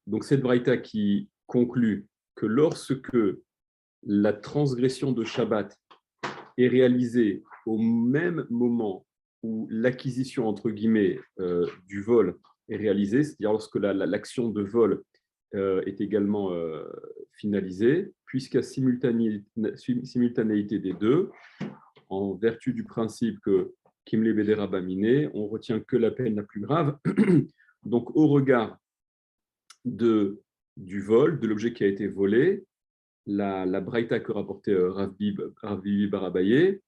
Donc, cette braïta qui conclut que lorsque la transgression de Shabbat est réalisée au même moment où l'acquisition, entre guillemets, du vol est réalisée, c'est-à-dire lorsque l'action de vol est également finalisée, puisqu'à simultanéité des deux, en vertu du principe que Kimle Bedera Baminé, on retient que la peine la plus grave. Donc, au regard du vol, de l'objet qui a été volé, la braïta que rapportait Rav Bibi Barabaye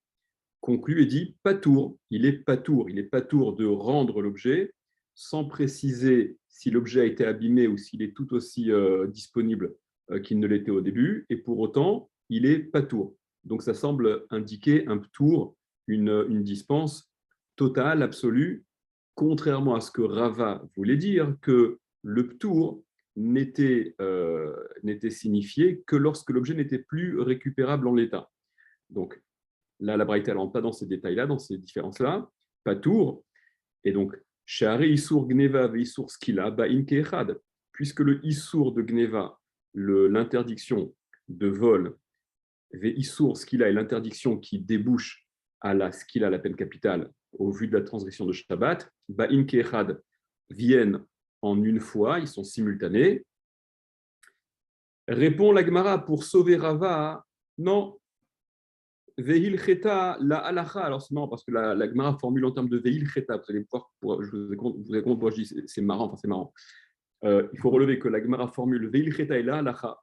conclut et dit patour. Il est patour de rendre l'objet sans préciser si l'objet a été abîmé ou s'il est tout aussi disponible qu'il ne l'était au début. Et pour autant, il est patour. Donc ça semble indiquer un ptour, une dispense totale, absolue, contrairement à ce que Rava voulait dire, que le ptour n'était signifié que lorsque l'objet n'était plus récupérable en l'état. Donc là, la Braïta ne rentre pas dans ces détails-là, dans ces différences-là, pas tour. Et donc, Shahari Issour Gneva ve Issour Skila Ba'in Keechad, puisque le Issour de Gneva, l'interdiction de vol, ve Issour Skila est l'interdiction qui débouche à la Skila, la peine capitale, au vu de la transgression de Shabbat, Ba'in Keechad viennent en une fois, ils sont simultanés. Répond la Gemara pour sauver Rava, non, Veil Cheta, la halacha. Alors c'est marrant parce que la Gemara formule en termes de Veil Cheta. Vous allez voir, je vous ai compte pourquoi je dis c'est marrant, enfin c'est marrant. Il faut relever que la Gemara formule Veil Cheta et la halacha.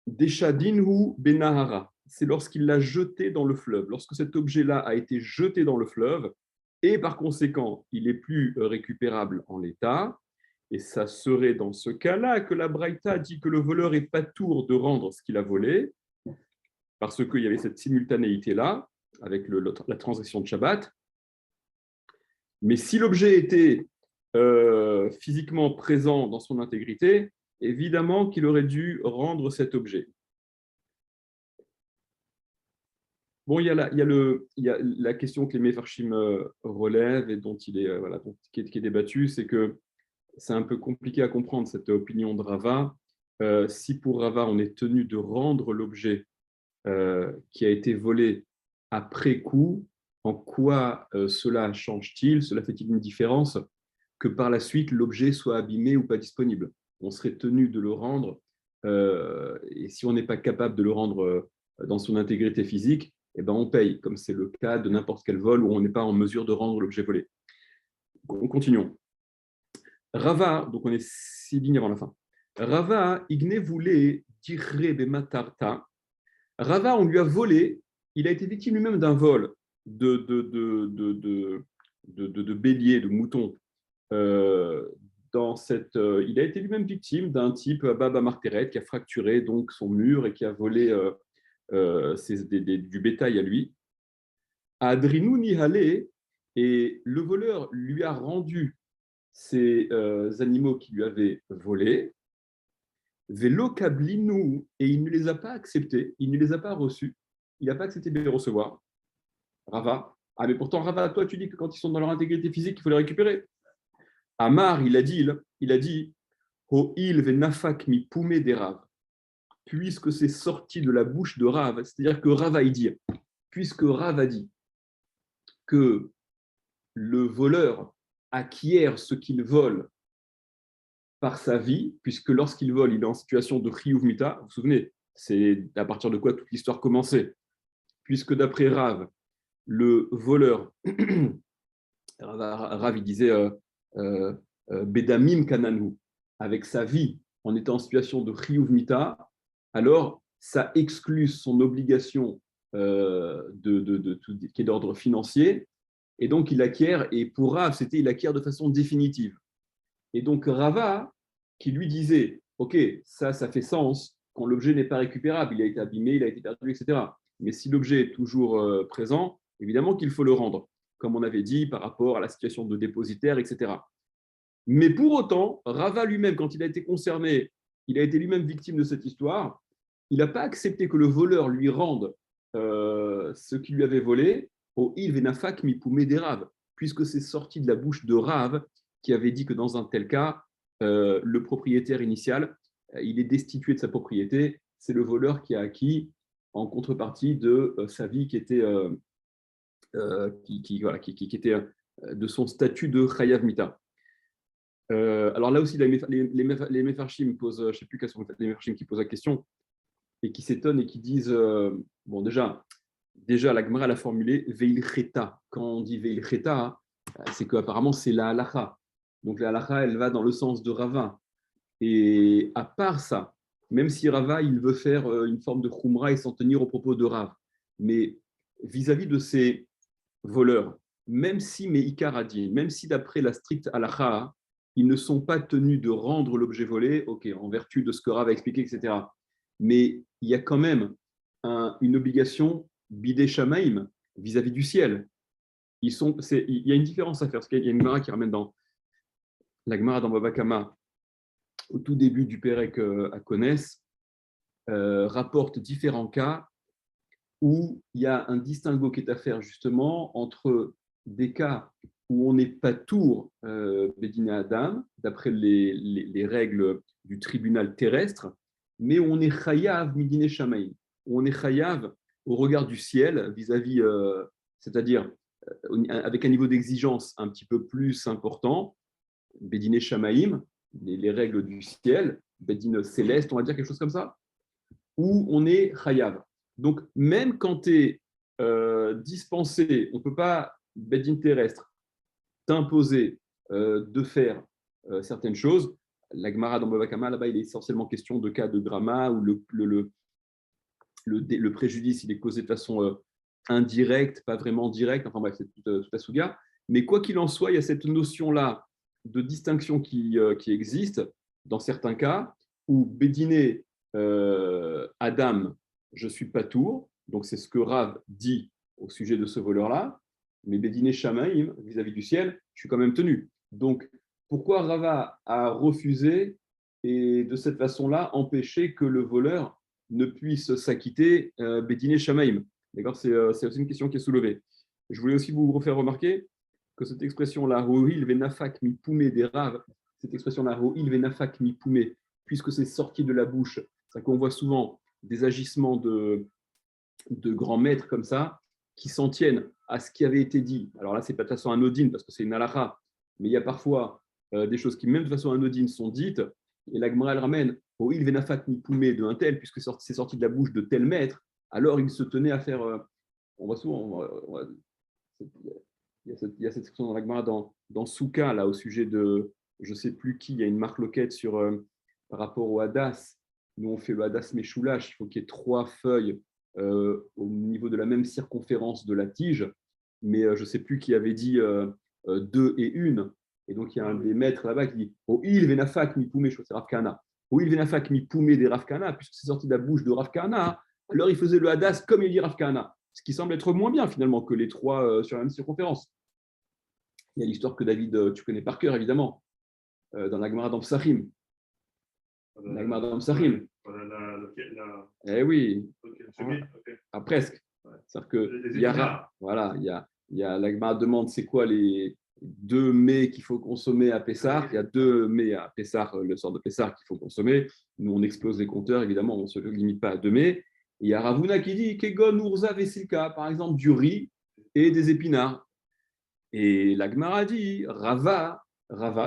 Deshadinhu benahara. C'est lorsqu'il l'a jeté dans le fleuve. Lorsque cet objet-là a été jeté dans le fleuve et par conséquent, il est plus récupérable en l'état. Et ça serait dans ce cas-là que la Braïta dit que le voleur est patour de rendre ce qu'il a volé, parce qu'il y avait cette simultanéité-là avec la transaction de Shabbat. Mais si l'objet était physiquement présent dans son intégrité, évidemment qu'il aurait dû rendre cet objet. Bon, il y a la question que les Mefarshim relèvent et dont qui est débattue, c'est que c'est un peu compliqué à comprendre cette opinion de Rava. Si pour Rava, on est tenu de rendre l'objet qui a été volé après coup, en quoi cela change-t-il? Cela fait-il une différence que par la suite l'objet soit abîmé ou pas disponible? On serait tenu de le rendre, et si on n'est pas capable de le rendre dans son intégrité physique, eh ben on paye, comme c'est le cas de n'importe quel vol où on n'est pas en mesure de rendre l'objet volé. Continuons. Rava, donc on est 6 lignes avant la fin. Rava, Igne voulait dire Matarta. Rava, on lui a volé, il a été victime lui-même d'un vol de béliers, de moutons. Il a été lui-même victime d'un type Baba Marteret qui a fracturé donc son mur et qui a volé du bétail à lui. Adrinou Nihale, et le voleur lui a rendu ces animaux qui lui avaient volé. Vélo Kablinou, et il ne les a pas acceptés, il ne les a pas reçus, il n'a pas accepté de les recevoir. Rava. Ah, mais pourtant, Rava, toi, tu dis que quand ils sont dans leur intégrité physique, il faut les récupérer. Amar, il a dit, Ho il venafak mi poumé des Rav, puisque c'est sorti de la bouche de Rav, c'est-à-dire que Rav a dit, puisque Rav a dit que le voleur acquiert ce qu'il vole par sa vie, puisque lorsqu'il vole, il est en situation de chiyuv mita. Vous vous souvenez, c'est à partir de quoi toute l'histoire commençait. Puisque d'après Rav, le voleur, Rav, il disait Bedamim Kananu, avec sa vie, en étant en situation de chiyuv mita, alors ça exclut son obligation qui est d'ordre financier, et donc il acquiert, et pour Rav, c'était il acquiert de façon définitive. Et donc Rava, qui lui disait, OK, ça fait sens quand l'objet n'est pas récupérable, il a été abîmé, il a été perdu, etc. Mais si l'objet est toujours présent, évidemment qu'il faut le rendre, comme on avait dit par rapport à la situation de dépositaire, etc. Mais pour autant, Rava lui-même, quand il a été concerné, il a été lui-même victime de cette histoire, il n'a pas accepté que le voleur lui rende ce qu'il lui avait volé au il venafak mi poumé des Rav, puisque c'est sorti de la bouche de Rav qui avait dit que dans un tel cas, le propriétaire initial, il est destitué de sa propriété. C'est le voleur qui a acquis en contrepartie de sa vie qui était, qui était de son statut de Chayav Mita. Alors là aussi, les Mefarshim posent, je ne sais plus quels sont les Mefarshim qui posent la question et qui s'étonnent et qui disent, bon déjà la Gemara l'a formulé Veil Cheta. Quand on dit Veil Cheta, c'est qu'apparemment c'est la halacha. Donc la halacha, elle va dans le sens de Rava. Et à part ça, même si Rava, il veut faire une forme de khumra et s'en tenir aux propos de Rav, mais vis-à-vis de ces voleurs, même si Meikar a dit, même si d'après la stricte halacha, ils ne sont pas tenus de rendre l'objet volé, ok, en vertu de ce que Rav a expliqué, etc. Mais il y a quand même une obligation bidé shamaim vis-à-vis du ciel. Il y a une différence à faire, parce qu'il y a une Gemara qui ramène dans la Gemara dans Baba Kama, au tout début du Pérec à Konès, rapporte différents cas où il y a un distinguo qui est à faire justement entre des cas où on n'est pas tour Bédiné Adam, d'après les règles du tribunal terrestre, mais où on est chayav midine shamaim, où on est chayav au regard du ciel, vis-à-vis, c'est-à-dire avec un niveau d'exigence un petit peu plus important, Bédiné shamaim, les règles du ciel, Bédine céleste, on va dire quelque chose comme ça, où on est chayav. Donc, même quand tu es dispensé, on ne peut pas, Bédine terrestre, t'imposer de faire certaines choses. La Gemara dans Baba Kama, là-bas, il est essentiellement question de cas de drama où le préjudice il est causé de façon indirecte, pas vraiment directe. Enfin bref, c'est tout à souga. Mais quoi qu'il en soit, il y a cette notion-là de distinction qui existe dans certains cas où Bédiné Adam, je suis pas tour, donc c'est ce que Rav dit au sujet de ce voleur-là, mais Bédiné Shamaïm, vis-à-vis du ciel, je suis quand même tenu. Donc, pourquoi Rava a refusé et de cette façon-là empêcher que le voleur ne puisse s'acquitter Bédiné Shamaïm? D'accord, c'est aussi une question qui est soulevée. Je voulais aussi vous refaire remarquer que cette expression-là, Rohil venafak mi poumé des raves, cette expression-là, Rohil venafak mi poumé, puisque c'est sorti de la bouche, c'est qu'on voit souvent des agissements de grands maîtres comme ça, qui s'en tiennent à ce qui avait été dit. Alors là, c'est pas de façon anodine, parce que c'est une halakha, mais il y a parfois des choses qui, même de façon anodine, sont dites, et la Gemara, elle ramène au il venafat mi poumé de un tel, puisque c'est sorti de la bouche de tel maître, alors il se tenait à faire. On voit souvent. Il y a cette section dans la Gemara dans Souka, là, au sujet de. Je ne sais plus qui, il y a une marque loquette sur, par rapport au Hadas. Nous, on fait le Hadas Meshoulash, il faut qu'il y ait 3 feuilles au niveau de la même circonférence de la tige, mais je ne sais plus qui avait dit 2 et 1. Et donc, il y a un des maîtres là-bas qui dit oh, il venafak mi poumé, je crois que c'est Rav Kahana. Oh, il venafak mi poumé des Rav Kahana, puisque c'est sorti de la bouche de Rav Kahana, alors il faisait le Hadas comme il dit Rav Kahana, ce qui semble être moins bien finalement que les 3 sur la même circonférence. Il y a l'histoire que David, tu connais par cœur évidemment, dans la Gemara d'Amsachim. La Gemara d'Amsachim. Eh oui. Ah, presque. C'est-à-dire que il y a la Gemara demande c'est quoi les 2 mets qu'il faut consommer à Pessah. Il y a 2 mets à Pessah, le sort de Pessah qu'il faut consommer. Nous, on explose les compteurs, évidemment, on ne se limite pas à 2 mets. Et il y a Ravuna qui dit Kegon, Urza, Vesilka, par exemple, du riz et des épinards. Et la Gemara dit Rava,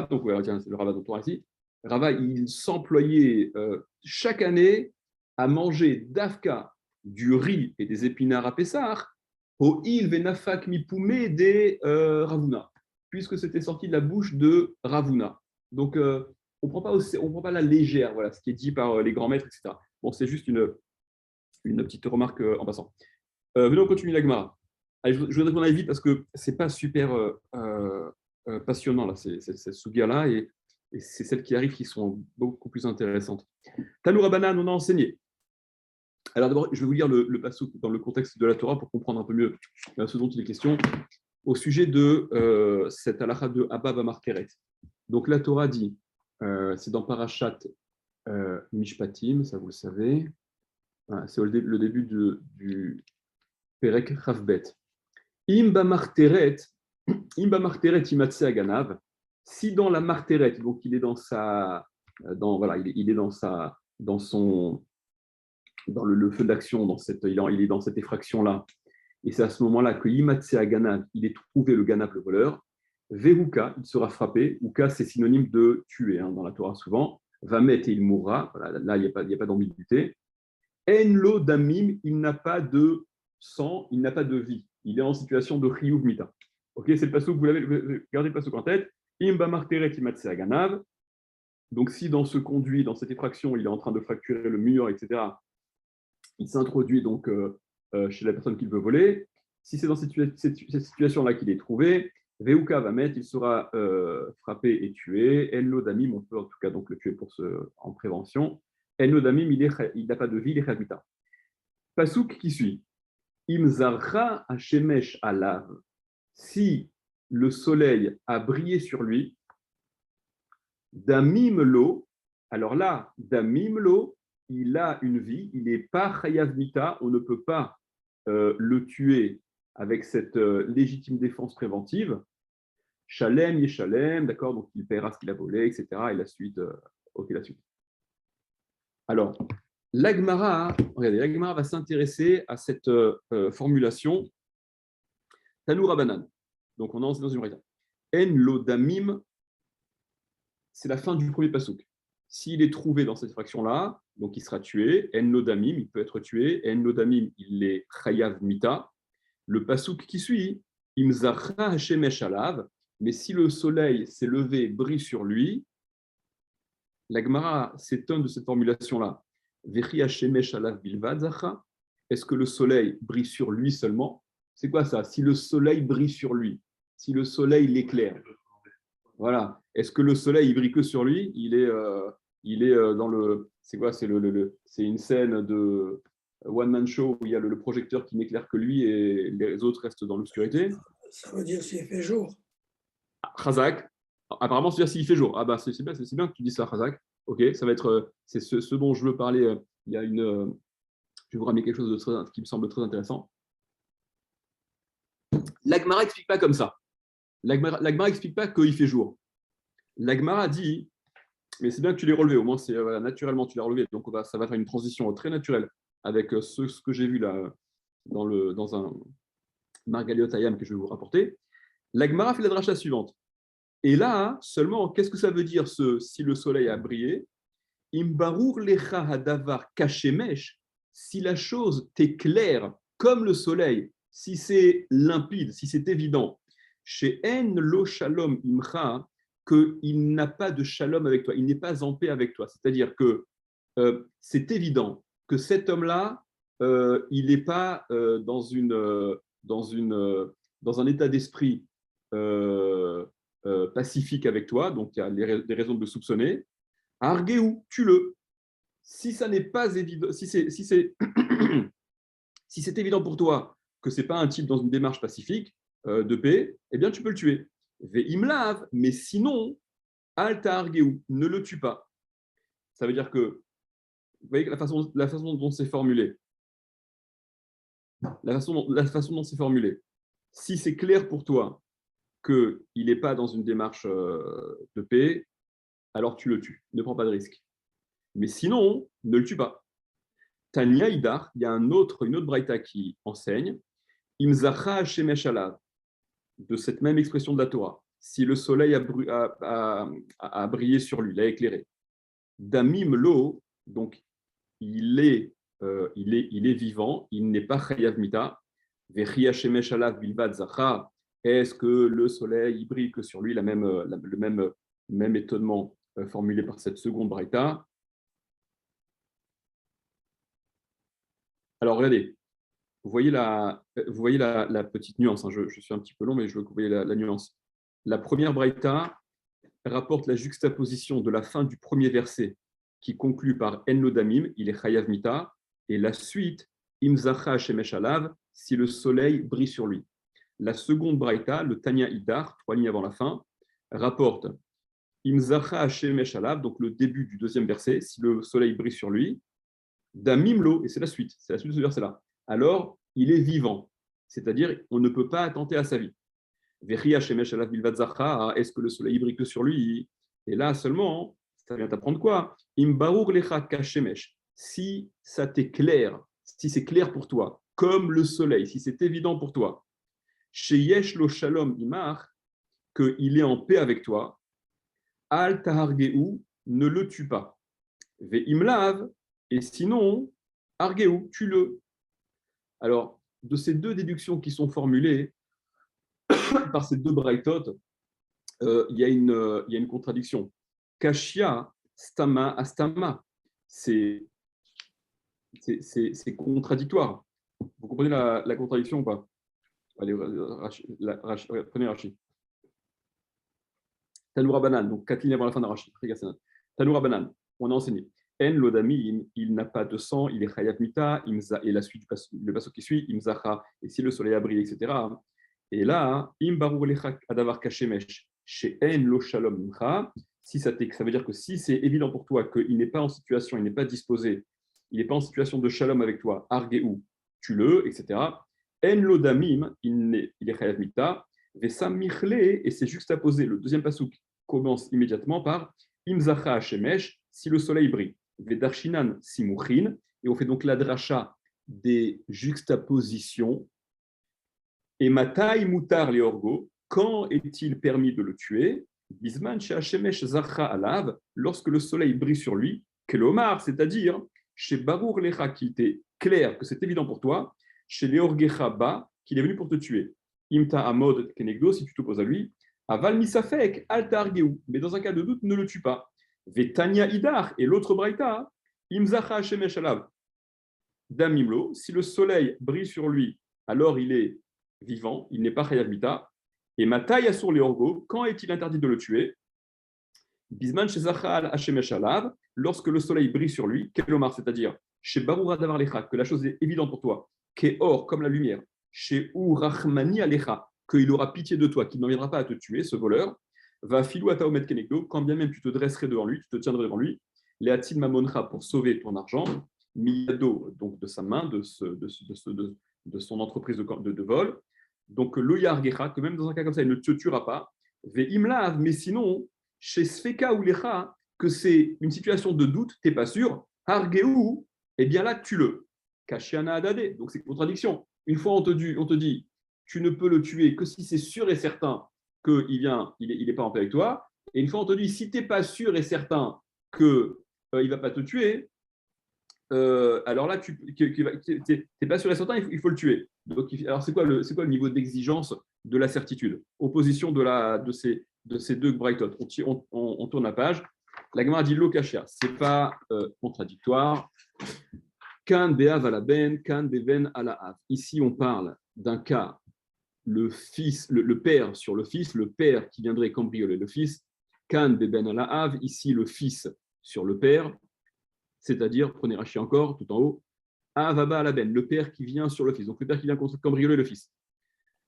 donc ouais, tiens, c'est le Rava dont on ici. Rava, il s'employait chaque année à manger d'Afka, du riz et des épinards à Pessah, au il venafak mipoumé des Ravuna, puisque c'était sorti de la bouche de Ravuna. Donc, on ne prend pas la légère, voilà, ce qui est dit par les grands maîtres, etc. Bon, c'est juste une petite remarque en passant. Venons, on continue la Gemara. Allez, je voudrais qu'on aille vite parce que ce n'est pas super passionnant, là, cette Sugia-là, et c'est celles qui arrivent qui sont beaucoup plus intéressantes. Tanoura Banan, on a enseigné. Alors d'abord, je vais vous lire le passouk dans le contexte de la Torah pour comprendre un peu mieux ce dont il est question, au sujet de cette halakha de Abba Bamar Keret. Donc la Torah dit, c'est dans Parashat Mishpatim, ça vous le savez, c'est le début du Perek Chavbet. Im Bamar Teret imatse aganav, Si dans la martérette, donc il est dans sa, voilà, il est dans son, dans le feu d'action, il est dans cette effraction-là, et c'est à ce moment-là que Imatse Ganav, il est trouvé le Ganav, le voleur. Vehuka, il sera frappé. Uka, c'est synonyme de tuer dans la Torah souvent. Vamet, et il mourra. Voilà, là, il n'y a pas d'ambiguïté. Enlo damim, il n'a pas de sang, il n'a pas de vie. Il est en situation de chiyuv mita. Ok, c'est le passouk, vous l'avez, gardez le passouk en tête. Imba marteret imatse aganav. Donc, si dans ce conduit, dans cette effraction, il est en train de fracturer le mur, etc., il s'introduit donc chez la personne qu'il veut voler. Si c'est dans cette situation-là qu'il est trouvé, Veuka va mettre, il sera frappé et tué. Enlo damim, on peut en tout cas donc le tuer en prévention. Enlo damim, il n'a pas de vie, il est chavita. Pasouk qui suit. Imzarra Hashemesh alav. Si le soleil a brillé sur lui, damim lo. Alors là, damim lo, il a une vie, il n'est pas chayav mita, on ne peut pas le tuer avec cette légitime défense préventive. Shalem, Yeshalem, d'accord, donc il paiera ce qu'il a volé, etc. Et la suite, ok, la suite. Alors, l'Agmara, regardez, l'Agmara va s'intéresser à cette formulation Tanou Rabanan. Donc, on est dans une braïta. En lo damim, c'est la fin du premier pasouk. S'il est trouvé dans cette fraction-là, donc il sera tué. En lo damim, il peut être tué. En lo damim, il est chayav mita. Le pasouk qui suit, imzachra hashemesh alav, mais si le soleil s'est levé, brille sur lui, la Gemara s'étonne de cette formulation-là. Vechi hashemesh alav bilvad zacha. Est-ce que le soleil brille sur lui seulement? C'est quoi ça? Si le soleil brille sur lui, si le soleil l'éclaire. Voilà. Est-ce que le soleil il brille que sur lui? Il est dans le. C'est quoi? C'est une scène de one-man show où il y a le projecteur qui n'éclaire que lui et les autres restent dans l'obscurité. Ça veut dire s'il fait jour. Chazak. Apparemment, c'est-à-dire s'il fait jour. Ah bah c'est bien que tu dis ça, Chazak. Ok, ça va être. C'est ce dont je veux parler. Il y a une. Je vais vous ramener quelque chose qui me semble très intéressant. L'Agmara n'explique pas comme ça. L'Agmara n'explique pas qu'il fait jour. L'Agmara dit, mais c'est bien que tu l'aies relevé, au moins c'est voilà, naturellement tu l'as relevé, donc ça va faire une transition très naturelle avec ce que j'ai vu là dans un Margaliot Ayam que je vais vous rapporter. L'Agmara fait la dracha suivante. Et là, seulement, qu'est-ce que ça veut dire si le soleil a brillé? Imbarur lecha hadavar kashemesh, si la chose t'éclaire comme le soleil, si c'est limpide, si c'est évident, chez En lo shalom imcha, qu'il n'a pas de shalom avec toi, il n'est pas en paix avec toi. C'est-à-dire que c'est évident que cet homme-là, il n'est pas dans un état d'esprit pacifique avec toi, donc il y a des raisons de le soupçonner. Arguez-ou, tue-le. Si ça n'est pas évident, si c'est si c'est évident pour toi que c'est pas un type dans une démarche pacifique de paix, eh bien tu peux le tuer. Ve'imlav, mais sinon, alta arguez-ou, ne le tue pas. Ça veut dire que, vous voyez la façon dont c'est formulé, la façon dont c'est formulé. Si c'est clair pour toi qu'il n'est pas dans une démarche de paix, alors tu le tues. Ne prends pas de risque. Mais sinon, ne le tue pas. Tania Idar, il y a une autre braïta qui enseigne Imzacha Shemesh alav, de cette même expression de la Torah. Si le soleil a brillé sur lui, l'a éclairé. Damim lo, donc il est vivant, il n'est pas chayav mita. Vechia Shemesh alav bilvad zacha. Est-ce que le soleil il brille que sur lui? Le même étonnement formulé par cette seconde braïta. Alors, regardez, vous voyez la petite nuance. Je suis un petit peu long, mais je veux que vous voyez la nuance. La première braïta rapporte la juxtaposition de la fin du premier verset qui conclut par En Lodamim, il est Chayav Mita, et la suite, Imzacha Shemesh Alav, si le soleil brille sur lui. La seconde braïta, le Tanya Idar, 3 lignes avant la fin, rapporte Imzacha Shemesh Alav, donc le début du deuxième verset, si le soleil brille sur lui, Damimlo, et c'est la suite de ce verset-là. Alors, il est vivant, c'est-à-dire on ne peut pas attenter à sa vie. Est-ce que le soleil brille que sur lui? Et là seulement, ça vient t'apprendre quoi? Imbarur lecha kashemesh. Si ça t'éclaire, si c'est clair pour toi, comme le soleil, si c'est évident pour toi, chez Yesh lo shalom imar, qu'il est en paix avec toi, al tahargeu, ne le tue pas. Ve imlav, et sinon, argeu, tue-le. Alors, de ces deux déductions qui sont formulées par ces deux braïtot, il y a une contradiction. Kashia, stama, astama. C'est contradictoire. Vous comprenez la contradiction ou pas? Allez, prenez Rashi. Tanoura Banan, donc 4 lignes avant la fin de Rashi. Tanoura Banan, on a enseigné. En lodami, il n'a pas de sang, il est chayav mita, et la suite, le passo qui suit, imzacha, et si le soleil a brillé, etc. Et là, im barur lechak adavar kashemesh, chez en lo shalom imcha, si ça veut dire que si c'est évident pour toi qu'il n'est pas en situation, il n'est pas disposé, il n'est pas en situation de shalom avec toi, argeu, tue-le, etc. En lodamim, il est chayav mita, vesam michle, et c'est juxtaposé. Le deuxième passouk commence immédiatement par imzacha hashemesh, si le soleil brille. Vedarshinan simuchin, et on fait donc la dracha des juxtapositions. Et matai mutar leorgo, quand est-il permis de le tuer? Bisman chez Hashemesh zacha alav, lorsque le soleil brille sur lui, kelomar, c'est-à-dire chez Barour lecha, qu'il était clair, que c'est évident pour toi, chez Leorgecha ba, qu'il est venu pour te tuer. Imta amod kenegdo, si tu t'opposes à lui, aval misafek alta argeu, mais dans un cas de doute, ne le tue pas. Vetania idar, et l'autre braïta, imzacha Hashemesh alav, damimlo, si le soleil brille sur lui, alors il est vivant, il n'est pas chayav mita. Et matai asur leorgo, quand est-il interdit de le tuer? Bisman shezachal hashemesh alav, lorsque le soleil brille sur lui, kelomar, c'est-à-dire chez barura davar lecha, que la chose est évidente pour toi, keor, comme la lumière, chez urachmani alecha, qu'il aura pitié de toi, qu'il n'en viendra pas à te tuer, ce voleur, va filou ataomet kenegdo, quand bien même tu te dresserais devant lui, tu te tiendrais devant lui, leatin mamoncha, pour sauver ton argent, miyado, donc de sa main, de son entreprise de vol. Donc, le yargecha, que même dans un cas comme ça, il ne te tuera pas. Ve imlav, mais sinon, chez Sfeka ou Lecha, que c'est une situation de doute, tu n'es pas sûr, Hargeu, eh bien là, tue-le. Kashiana Adade, donc c'est une contradiction. Une fois, on te dit, tu ne peux le tuer que si c'est sûr et certain qu'il n'est pas en paix avec toi. Et une fois, on te dit, si tu n'es pas sûr et certain qu'il ne va pas te tuer, alors là, tu n'es pas sûr et certain, il faut le tuer. Donc, alors, c'est quoi le niveau d'exigence de la certitude? Opposition de ces deux braïtot. On tourne la page. La Gemara dit Lokashia. Ce n'est pas contradictoire. Kan be'av ala ben, kan be'ven ala av. Ici, on parle d'un cas, le père sur le fils, le père qui viendrait cambrioler le fils. Kan be'ben ala av. Ici, le fils sur le père. C'est-à-dire, prenez Rachi encore, tout en haut, Avaba Alaben, le père qui vient sur le fils, donc le père qui vient cambrioler le fils.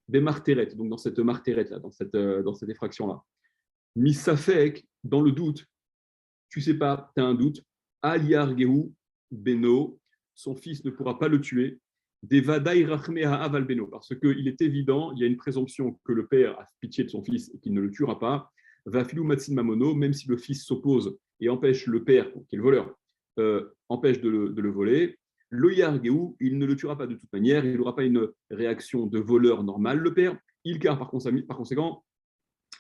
Des martéret, donc dans cette martéret-là, dans cette effraction-là. Misafek, dans le doute, tu sais pas, tu as un doute, Aliargehu Beno, son fils ne pourra pas le tuer, Devadai Rachmea Aval Beno, parce qu'il est évident, il y a une présomption que le père a pitié de son fils et qu'il ne le tuera pas. Vafilu Matsin Mamono, même si le fils s'oppose et empêche le père, qui est le voleur, empêche de le voler, le yargeu, il ne le tuera pas de toute manière, il n'aura pas une réaction de voleur normale, le père, il car par conséquent,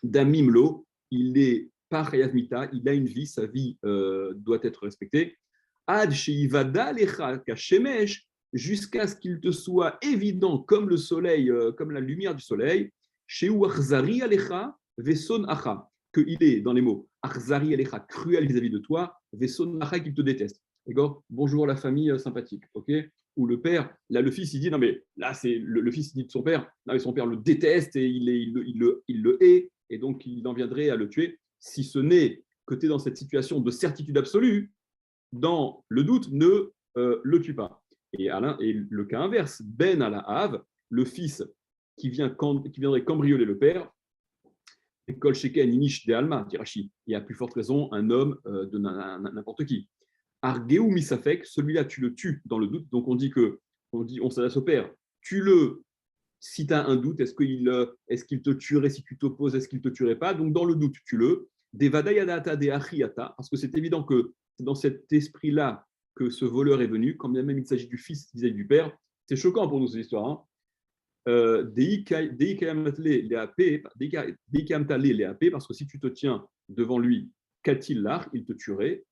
damimlo, il est pas chayav mita, il a une vie, sa vie doit être respectée, ad sheivada lecha kashemesh, jusqu'à ce qu'il te soit évident comme le soleil, comme la lumière du soleil, sheu achzari alecha veson acha, qu'il est, dans les mots, achzari alecha, cruel vis-à-vis de toi, veson acha, qu'il te déteste. D'accord? Bonjour la famille sympathique, ok? Ou le père, là le fils il dit, non mais là c'est le fils il dit de son père, non mais son père le déteste et il le hait, et donc il en viendrait à le tuer, si ce n'est que tu es dans cette situation de certitude absolue, dans le doute, ne le tue pas. Et le cas inverse, Ben à la Have, le fils qui viendrait cambrioler le père, Kol Sheken Inish de Alma, dit Rashi, et à plus forte raison, un homme de n'importe qui. Argeu Misafek, celui-là, tu le tues dans le doute, donc on s'adresse au père, tue-le Si tu as un doute, est-ce qu'il te tuerait si tu t'opposes, est-ce qu'il ne te tuerait pas? Donc, dans le doute, tue-le. Parce que c'est évident que c'est dans cet esprit-là que ce voleur est venu, quand bien même il s'agit du fils vis-à-vis du père. C'est choquant pour nous, cette histoire. Hein. Parce que si tu te tiens devant lui, qu'a-t-il là? Il te tuerait.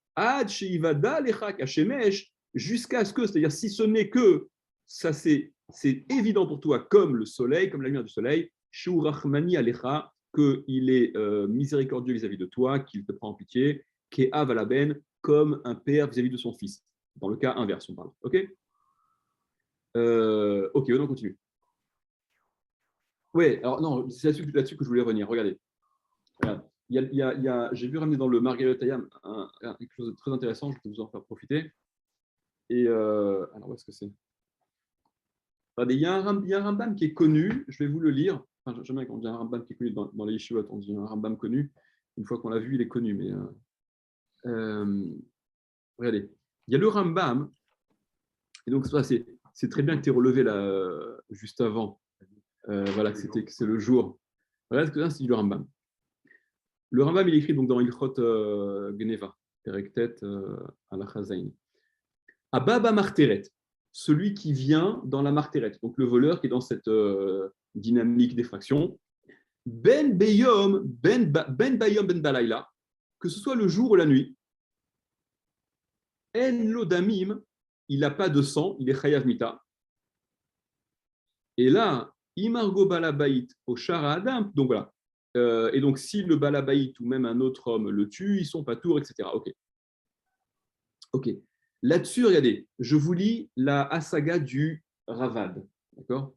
Jusqu'à ce que, c'est-à-dire si ce n'est que, ça c'est évident pour toi, comme le soleil, comme la lumière du soleil, qu'il est miséricordieux vis-à-vis de toi, qu'il te prend en pitié, comme un père vis-à-vis de son fils. Dans le cas inverse, on parle. Ok, ok, on continue. Oui, alors non, c'est là-dessus que je voulais revenir. Regardez. Regarde. J'ai vu ramener dans le Margaret Tayam quelque chose de très intéressant, je vais vous en faire profiter. Et alors, où est-ce que c'est? Regardez, il y a un Rambam qui est connu, je vais vous le lire. Enfin, jamais quand on dit un Rambam qui est connu dans les Yeshivot, on dit un Rambam connu. Une fois qu'on l'a vu, il est connu. Mais regardez, il y a le Rambam, et donc c'est très bien que tu aies relevé là, juste avant. Voilà, que c'est le jour. Regarde ce que c'est le Rambam. Le Rambam, il écrit donc dans Ilchot Gneva, Perektet Alachazain. Ababa Marteret, celui qui vient dans la Marteret, donc le voleur qui est dans cette dynamique d'effraction. Ben Bayom, Ben Bayom, Ben Balayla, que ce soit le jour ou la nuit. En Lodamim, il n'a pas de sang, il est Chayav Mita. Et là, Imargo Balabait au Shara Adam, donc voilà. Et donc, si le Balabait ou même un autre homme le tue, ils sont pas tours, etc. Ok. Là-dessus, regardez, je vous lis la Hasaga du Ravad. D'accord?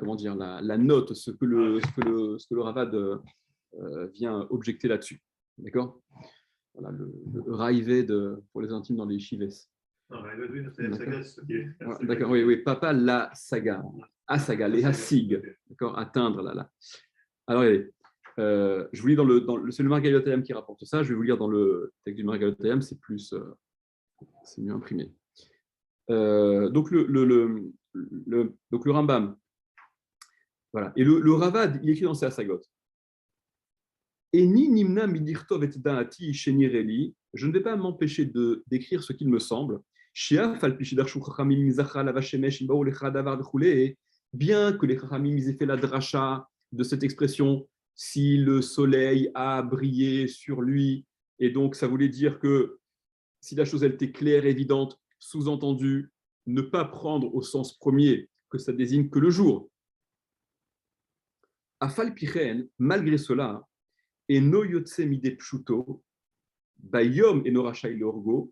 Comment dire, la note, ce que le Ravad vient objecter là-dessus. D'accord? Voilà, le Raïved pour les intimes dans les Chives. D'accord, oui, papa, la saga. Asaga, les Hasig. D'accord? Atteindre, là. Alors, regardez. Je vous lis c'est le Margaliotayam qui rapporte ça. Je vais vous lire dans le texte du Margaliotayam, c'est mieux imprimé. Donc le Rambam, voilà. Et le Ravad, il écrit dans ses Asagot. Eni nimna midirtov et daati shenireli. Je ne vais pas m'empêcher d'écrire ce qu'il me semble. Bien que les Chachamim aient fait la dracha de cette expression, si le soleil a brillé sur lui, et donc ça voulait dire que si la chose elle était claire, évidente, sous-entendu, ne pas prendre au sens premier que ça désigne que le jour. Afal pichen, malgré cela, et no yotse mide pshuto, bayom et no rachai lorgo,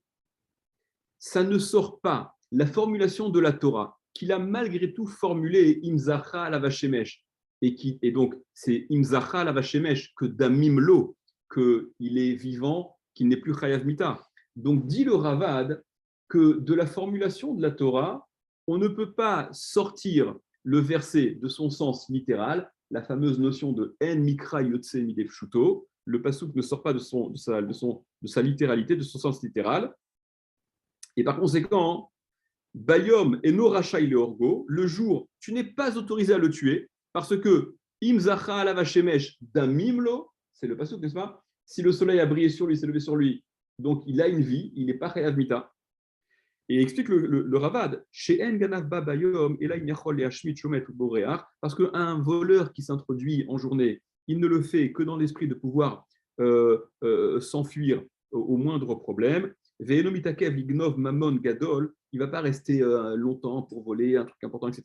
ça ne sort pas la formulation de la Torah, qu'il a malgré tout formulée imzacha la vachemesh, et donc c'est imzacha la vachemesh que damim lo, qu'il est vivant, qu'il n'est plus chayav mita. Donc dit le Ravad que de la formulation de la Torah, on ne peut pas sortir le verset de son sens littéral, la fameuse notion de en mikra yotse mide pshuto. Le pasuk ne sort pas de sa littéralité, de son sens littéral. Et par conséquent, Bayom et no rachai le orgo, le jour, tu n'es pas autorisé à le tuer, parce que imzacha ala vashemesh damimlo, c'est le pasuk, n'est-ce pas? Si le soleil a brillé sur lui, s'est levé sur lui, donc il a une vie, il n'est pas chayav mita. Et explique le Ravad, chez En Ganav Ba Bayom, et là il yachol et Hashmit Shomet ou Boréach, parce qu'un voleur qui s'introduit en journée, il ne le fait que dans l'esprit de pouvoir s'enfuir au moindre problème. Ve'enomitakev lignov mamon gadol, il ne va pas rester longtemps pour voler un truc important, etc.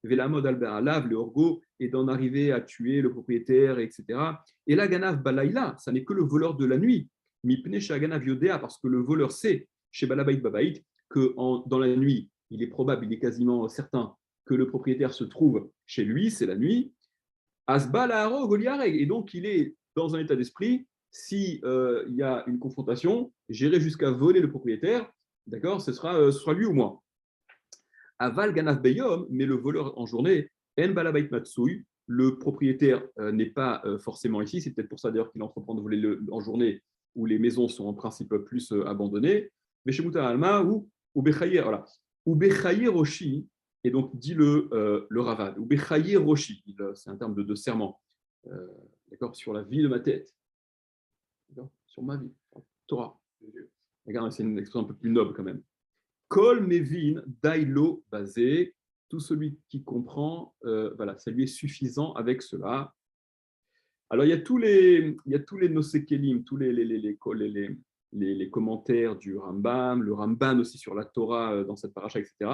Ve'lamod alber alav, le orgo, et d'en arriver à tuer le propriétaire, etc. Et là, Ganav Balaïla, ça n'est que le voleur de la nuit. Mipne Shaganav Yodea, parce que le voleur sait, chez Balabait Babait, que dans la nuit, il est probable, il est quasiment certain que le propriétaire se trouve chez lui, c'est la nuit. Asbalaharo Goliareg, et donc il est dans un état d'esprit, si il y a une confrontation, j'irai jusqu'à voler le propriétaire, d'accord, ce sera lui ou moi. Aval Ganaf Beyom, mais le voleur en journée, En Balabait Matsui, le propriétaire n'est pas forcément ici, c'est peut-être pour ça d'ailleurs qu'il entreprend de voler en journée, où les maisons sont en principe plus abandonnées. Mais chez Mouta Alma ou Bechayer, voilà. Ou Bechayer Oshi, Et donc, dit le Ravad, ou Bechaye Roshi, c'est un terme de serment, d'accord, sur la vie de ma tête, sur ma vie, Torah. Regarde, c'est une expression un peu plus noble quand même. Kol Mevin Dailo Basé, tout celui qui comprend, voilà, ça lui est suffisant avec cela. Alors, il y a tous les Nosekelim, tous les commentaires du Rambam, le Ramban aussi sur la Torah dans cette paracha, etc.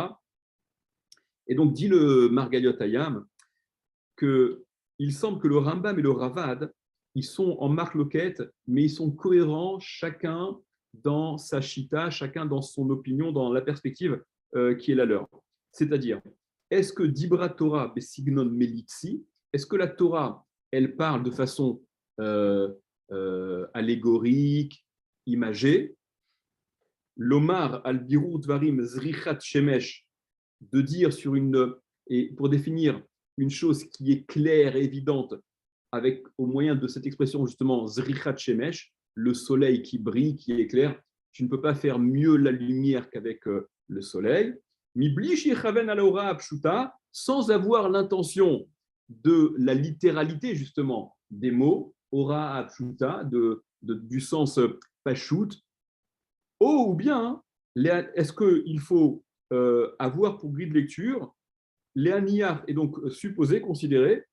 Et donc, dit le Margaliot Hayam qu'il semble que le Rambam et le Ravad, ils sont en marque-loquette, mais ils sont cohérents, chacun dans sa chita, chacun dans son opinion, dans la perspective qui est la leur. C'est-à-dire, est-ce que Dibra Torah Besignon Melitzi, est-ce que la Torah, elle parle de façon allégorique, imagée? L'Omar al-Birut Varim Zrichat Shemesh, de dire sur et pour définir une chose qui est claire et évidente, avec au moyen de cette expression justement Zrichat Shemesh, le soleil qui brille, qui éclaire, tu ne peux pas faire mieux la lumière qu'avec le soleil. Mibli Shechaven Alaora Apshuta, sans avoir l'intention de la littéralité justement des mots, Ora Apshuta, du sens Pashut, ou bien, est-ce qu'il faut avoir pour grille de lecture Léaniar est donc supposé, considérer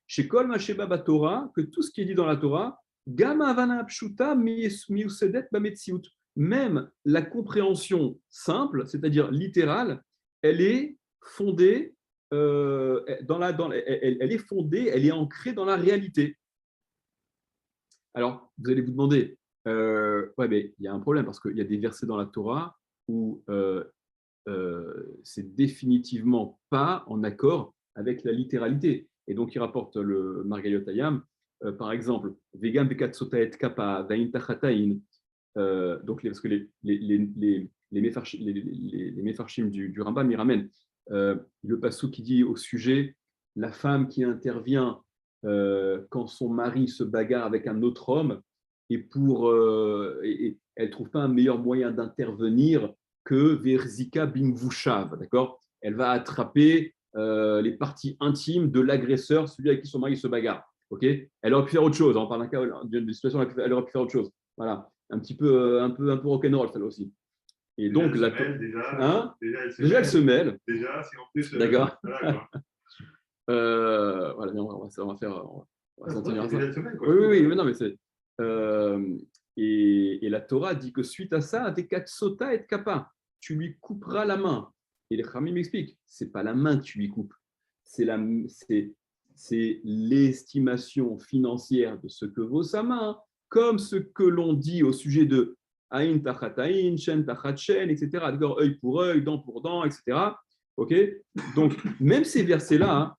chez Kol Masheba Batora que tout ce qui est dit dans la Torah, Gama Avana Pshuta Miusedet Bametziut, même la compréhension simple, c'est-à-dire littérale, elle est fondée elle est fondée, elle est ancrée dans la réalité. Alors, vous allez vous demander, ouais, mais il y a un problème parce qu'il y a des versets dans la Torah où c'est définitivement pas en accord avec la littéralité. Et donc, il rapporte le Margaliot Hayam, par exemple, Vegam Bekat Sotaet Kappa, Dain Tachatain, donc parce que les Mefarshim du Rambam, ils ramènent le passou qui dit au sujet la femme qui intervient quand son mari se bagarre avec un autre homme et elle ne trouve pas un meilleur moyen d'intervenir que Verzika Bimvushav, d'accord? Elle va attraper les parties intimes de l'agresseur, celui avec qui son mari se bagarre. Okay, elle aurait pu faire autre chose. On parle d'un cas d'une situation, elle aurait pu faire autre chose. Voilà, un peu rock'n'roll, celle-là aussi. Et déjà, donc, déjà, elle se mêle. Déjà, si en plus. D'accord. Voilà, voilà, on va s'en tenir à ça. Oui, mais non, mais c'est. Et la Torah dit que suite à ça, des katsota et kappa, tu lui couperas la main. Et les Khamim m'expliquent, c'est pas la main que tu lui coupes, c'est l'estimation financière de ce que vaut sa main, comme ce que l'on dit au sujet de Aïn tachat aïn, Shen tachat Shen, etc. D'accord, œil pour œil, dent pour dent, etc. Ok. Donc même ces versets-là,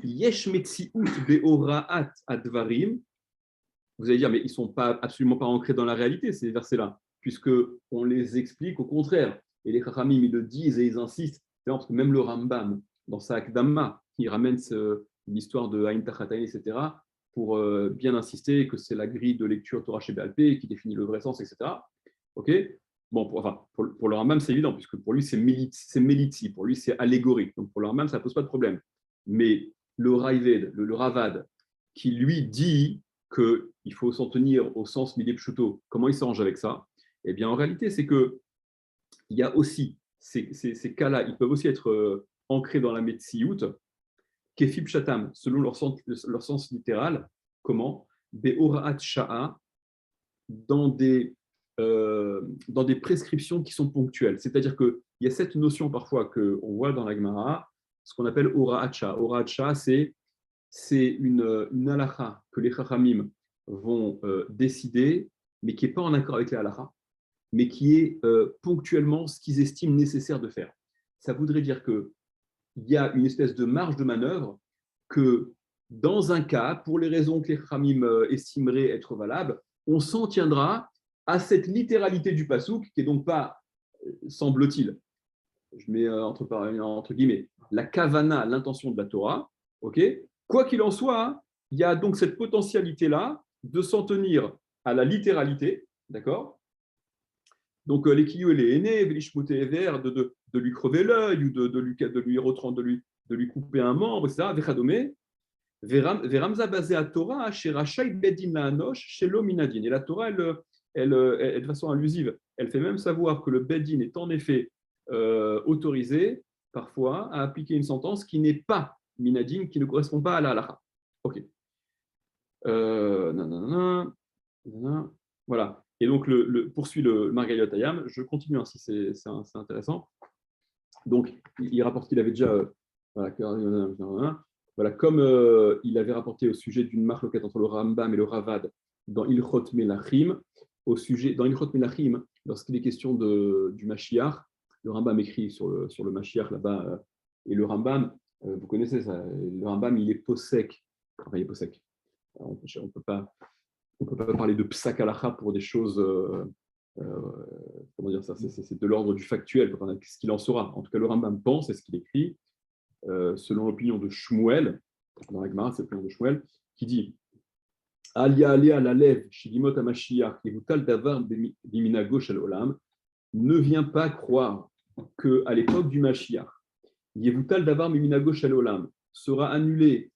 Yesh metziut beoraat advarim, vous allez dire, mais ils ne sont absolument pas ancrés dans la réalité, ces versets-là, puisqu'on les explique au contraire. Et les Chachamim, ils le disent et ils insistent. Parce que même le Rambam, dans sa Akdama, il ramène l'histoire de Aïn Tachataïn, etc., pour bien insister que c'est la grille de lecture Torah chez Béalpé qui définit le vrai sens, etc. Ok. Bon, pour le Rambam, c'est évident, puisque pour lui, c'est Melitzi, pour lui, c'est allégorique. Donc pour le Rambam, ça ne pose pas de problème. Mais le Raïved, le Ravad, qui lui dit qu'il faut s'en tenir au sens Midé Pshuto, comment il s'arrange avec ça? Eh bien, en réalité, c'est qu'il y a aussi ces cas-là, ils peuvent aussi être ancrés dans la Metsiout, Kefib Shatam, selon leur sens littéral. Comment? Be'oraat Sha'a, dans des prescriptions qui sont ponctuelles. C'est-à-dire qu'il y a cette notion parfois qu'on voit dans la Gemara, ce qu'on appelle Oraat Sha'a. Oraat Sha'a, c'est une halakha que les chachamim vont décider, mais qui n'est pas en accord avec les halakha, mais qui est ponctuellement ce qu'ils estiment nécessaire de faire. Ça voudrait dire qu'il y a une espèce de marge de manœuvre que, dans un cas, pour les raisons que les chachamim estimeraient être valables, on s'en tiendra à cette littéralité du pasouk, qui n'est donc pas, semble-t-il, je mets entre guillemets, la kavana, l'intention de la Torah, ok. Quoi qu'il en soit, il y a donc cette potentialité-là de s'en tenir à la littéralité, d'accord? Donc les kiyou et les aînés, les shmouté et ver, de lui crever l'œil ou de lui couper un membre, etc. Vechadome, Veramza basé à Torah, chez Rachai Bedin Laanosh, chez Lominadin. Et la Torah, de façon allusive, elle fait même savoir que le Bedin est en effet autorisé, parfois, à appliquer une sentence qui n'est pas Minadin, qui ne correspond pas à la halakha. Ok. Nanana, nanana. Voilà. Et donc, poursuit le Margaliot Ayam. Je continue ainsi, c'est intéressant. Donc, il rapporte qu'il avait déjà. Voilà, comme il avait rapporté au sujet d'une marloquette entre le Rambam et le Ravad dans Ilchot Melachim, dans Ilchot Melachim, lorsqu'il est question du Mashiach, le Rambam écrit sur le Mashiach là-bas, et le Rambam, vous connaissez ça, le Rambam, il est posek. Enfin, il est posek. On ne peut pas parler de psak halacha pour des choses. Comment dire ça, c'est de l'ordre du factuel, ce qu'il en sera. En tout cas, le Rambam pense, c'est ce qu'il écrit, selon l'opinion de Shmuel, dans la Gemara, c'est l'opinion de Shmuel, qui dit Alia alia la lev, shigimot amashiach, yevutal davar biminago shel olam, ne viens pas croire qu'à l'époque du Mashiach, yevutal davar biminago shel olam, sera annulé,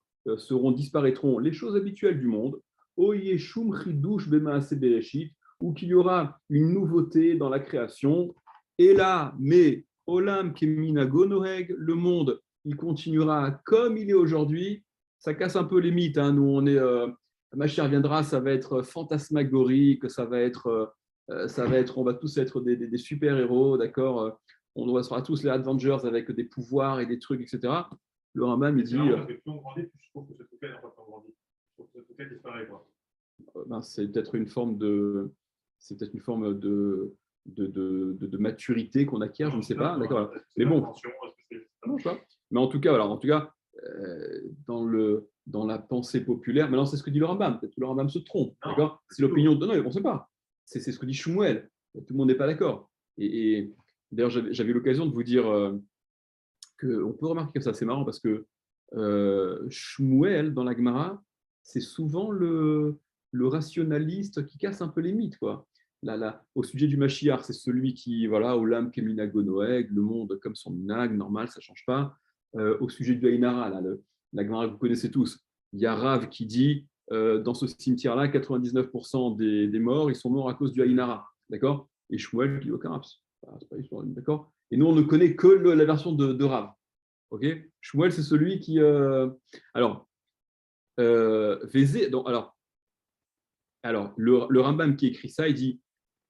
disparaîtront les choses habituelles du monde, o yeshum chidush bemaase bereshit, ou qu'il y aura une nouveauté dans la création, et là, mais olam keminago noheg, le monde il continuera comme il est aujourd'hui. Ça casse un peu les mythes. Hein. Nous, on est, Mashiach viendra, ça va être fantasmagorique, ça va être, on va tous être des super-héros, d'accord. On sera tous les Avengers avec des pouvoirs et des trucs, etc. Le Rambam, il dit. C'est peut-être une forme de. C'est peut-être une forme de maturité qu'on acquiert, je ne sais pas. D'accord. Mais bon. Mais en tout cas, dans la pensée populaire, maintenant c'est ce que dit le Rambam, peut-être que le Rambam se trompe, d'accord. C'est l'opinion de... Non, on ne sait pas. C'est ce que dit Shmuel. Tout le monde n'est pas d'accord. Et d'ailleurs, j'avais eu l'occasion de vous dire qu'on peut remarquer que ça, c'est marrant parce que Shmuel, dans la Gemara, c'est souvent le rationaliste qui casse un peu les mythes, quoi. Au sujet du Mashiach, c'est celui qui, voilà, Olam keminago noeg, le monde comme son minag, normal, ça ne change pas. Au sujet du Haïnara, la Gemara que vous connaissez tous, il y a Rav qui dit, dans ce cimetière-là, 99% des morts, ils sont morts à cause du Haïnara, d'accord. Et Shmuel qui dit aucun raps, c'est pas histoire, d'accord. Et nous, on ne connaît que la version de Rav. Ok. Shmuel, c'est celui qui... Alors, le Rambam qui écrit ça, il dit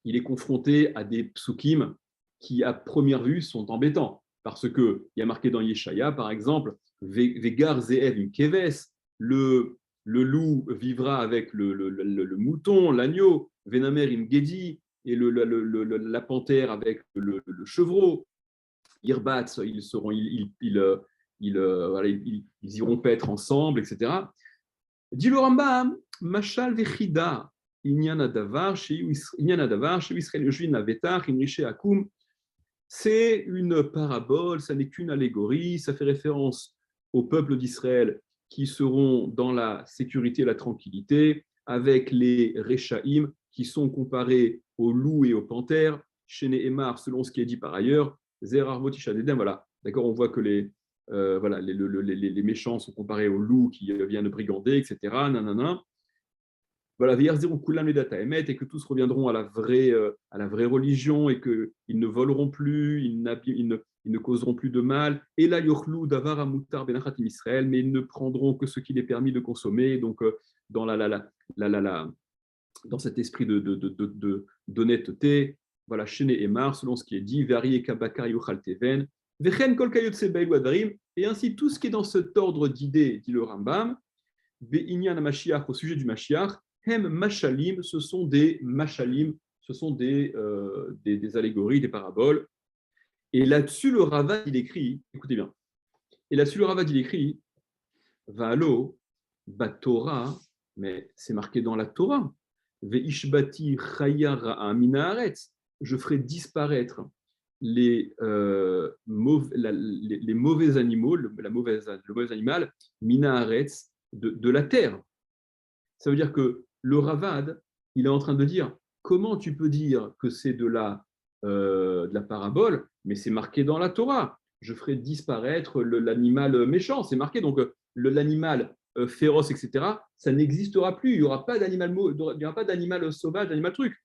il est confronté à des psukim qui, à première vue, sont embêtants. Parce qu'il y a marqué dans Yeshaya, par exemple, Vegar Zeev im Keves, le loup vivra avec le mouton, l'agneau, Venamer im Gedi, et la panthère avec le chevreau. Irbat, ils iront paître ensemble, etc. Dit le Rambam, Mashal vechida, c'est une parabole, ça n'est qu'une allégorie, ça fait référence au peuple d'Israël qui seront dans la sécurité et la tranquillité, avec les Rechaïm qui sont comparés aux loups et aux panthères, chez Nehemar, selon ce qui est dit par ailleurs, Zerar Votishadedem, voilà. D'accord, on voit que les méchants sont comparés aux loups qui viennent brigander, etc. Nanana. Voilà, et que tous reviendront à la vraie religion et qu'ils ne voleront plus, ils ne causeront plus de mal. Et là, yorlou davar amutar benachatim Israël, mais ils ne prendront que ce qu'il est permis de consommer. Donc, dans dans cet esprit d'honnêteté, voilà, Shene Emar, selon ce qui est dit, Vari et Kabakar Yochal Teven, Vechen Kol Kayot Sebei Wadrim, et ainsi tout ce qui est dans cet ordre d'idées, dit le Rambam, Be'inyan Mashiach, au sujet du Mashiach, Hem Mashalim, ce sont des Mashalim, ce sont des allégories, des paraboles. Et là-dessus, le Ravad, il écrit, écoutez bien, et là-dessus, le Ravad, il écrit, Va'alo, Batorah, mais c'est marqué dans la Torah, Ve'ishbati Chayara Minaharetz, je ferai disparaître les mauvais animaux, le mauvais animal, Minaharetz, de la terre. Ça veut dire que le Ravad, il est en train de dire comment tu peux dire que c'est de la de la parabole, mais c'est marqué dans la Torah. Je ferai disparaître l'animal méchant, c'est marqué. Donc, l'animal féroce, etc., ça n'existera plus. Il n'y aura pas d'animal sauvage, d'animal truc.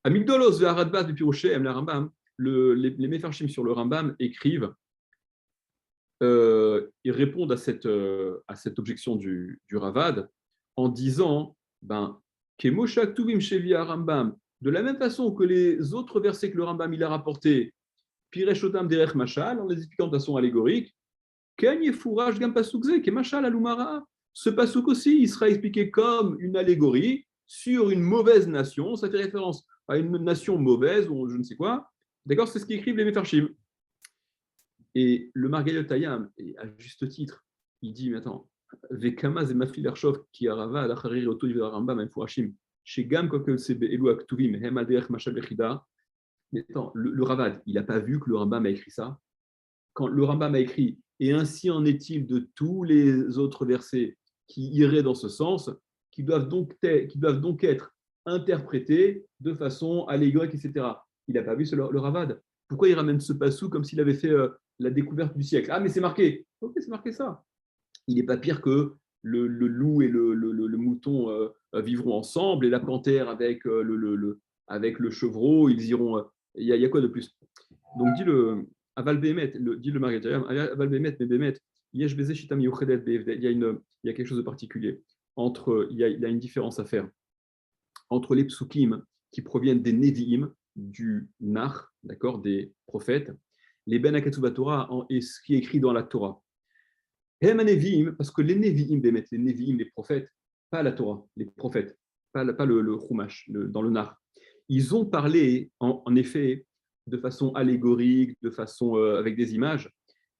Amigdolos ve'aradbas bepiroshem aime la Rambam. Les Mefarshim sur le Rambam écrivent, ils répondent à cette objection du Ravad en disant ben, Kemoshak tuvim shevia Rambam, de la même façon que les autres versets que le Rambam il a rapportés, Pireshotam derech mashal, en les expliquant de façon allégorique, Ken yefouraj gam pasukze, ke mashal alumara. Ce pasuk aussi, il sera expliqué comme une allégorie sur une mauvaise nation. Ça fait référence à une nation mauvaise ou je ne sais quoi. D'accord, c'est ce qu'écrivent les Mefarshim. Et le Margaliot Hayam, à juste titre, il dit, mais attends, Vekamaz et Mafil Ershov, qui a rava, Alacharir, Oto, Yvera Rambam, Mfouachim, chez Gam, Kokel Sebe, Elou Aktuvim, Hemaderech, Machal Bechida. Mais attends, le Ravad, il n'a pas vu que le Rambam a écrit ça. Quand le Rambam a écrit, et ainsi en est-il de tous les autres versets qui iraient dans ce sens, qui doivent donc être interprétés de façon allégorique, etc. Il n'a pas vu le Ravad. Pourquoi il ramène ce passou comme s'il avait fait la découverte du siècle? Ah, mais c'est marqué. Ok, c'est marqué ça. Il n'est pas pire que le loup et le mouton vivront ensemble et la panthère avec, avec le chevreau, ils iront. Il y a quoi de plus? Donc, dit le Aval Behemet, dit le Margaret, Aval Behemet, mais Behemet, Yesh Beze Shitam Yochedet Behevet, il y a quelque chose de particulier. Il y a une différence à faire entre les psukim qui proviennent des Nevi'im, du Nar, d'accord, des prophètes, les Ben Akatsuba Torah et ce qui est écrit dans la Torah. Hem Nevi'im, parce que les Nevi'im, les Nevi'im, les prophètes, pas la Torah, les prophètes, pas le Chumash, dans le Nar, ils ont parlé, en effet, de façon allégorique, de façon avec des images,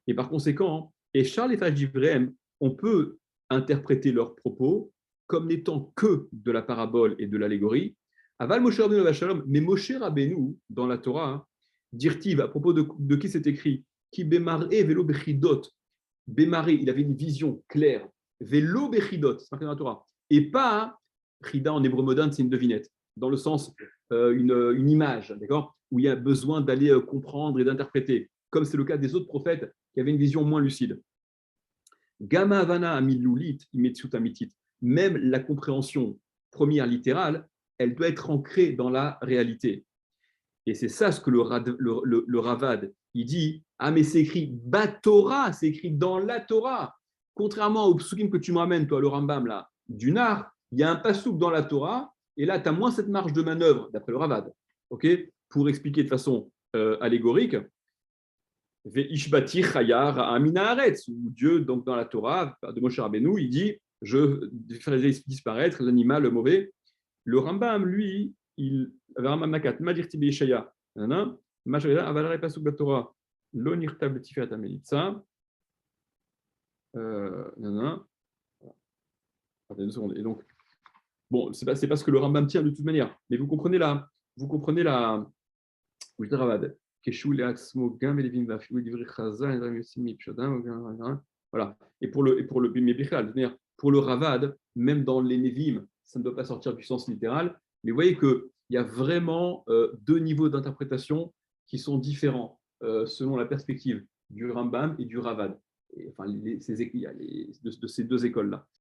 et par conséquent, et Charles et Fajdivrem, on peut interpréter leurs propos comme n'étant que de la parabole et de l'allégorie. Aval Moshe Rabbeinu Vachalom, mais Moshe Rabbeinu, dans la Torah, dirtiv, à propos de qui c'est écrit, qui bémaré vélo bechidot, bémaré, il avait une vision claire, vélo bechidot, c'est marqué dans la Torah, et pas, chida en hébreu moderne, c'est une devinette, dans le sens une image, d'accord, où il y a besoin d'aller comprendre et d'interpréter, comme c'est le cas des autres prophètes qui avaient une vision moins lucide. Gamma Havana Amilulit, Imetsut Amitit, même la compréhension première littérale, elle doit être ancrée dans la réalité. Et c'est ça ce que le Ravad, il dit, ah mais c'est écrit Batora, c'est écrit dans la Torah. Contrairement au psukim que tu me ramènes, toi, le Rambam, là, du Nar, il y a un pasouk dans la Torah, et là, tu as moins cette marge de manœuvre, d'après le Ravad, okay, pour expliquer de façon allégorique. Ve'ishbati chayar amina haaretz, où Dieu, donc dans la Torah, de Moshe Rabbeinu, il dit, je ferai disparaître l'animal mauvais. Le Rambam, lui, il Rambam Nakat, Madirti Beishaya, Majorida, Avalare Pasuk Batora, Lo Nirtab Tiferet Amelitza, attendez une seconde. Et donc, bon, c'est pas ce que le Rambam tient de toute manière, mais vous comprenez la, où je Ravad. Voilà. Et pour le Ravad, même dans les Nevi'im, ça ne doit pas sortir du sens littéral. Mais vous voyez qu'il y a vraiment deux niveaux d'interprétation qui sont différents selon la perspective du Rambam et du Ravad. Et, enfin, de ces deux écoles-là.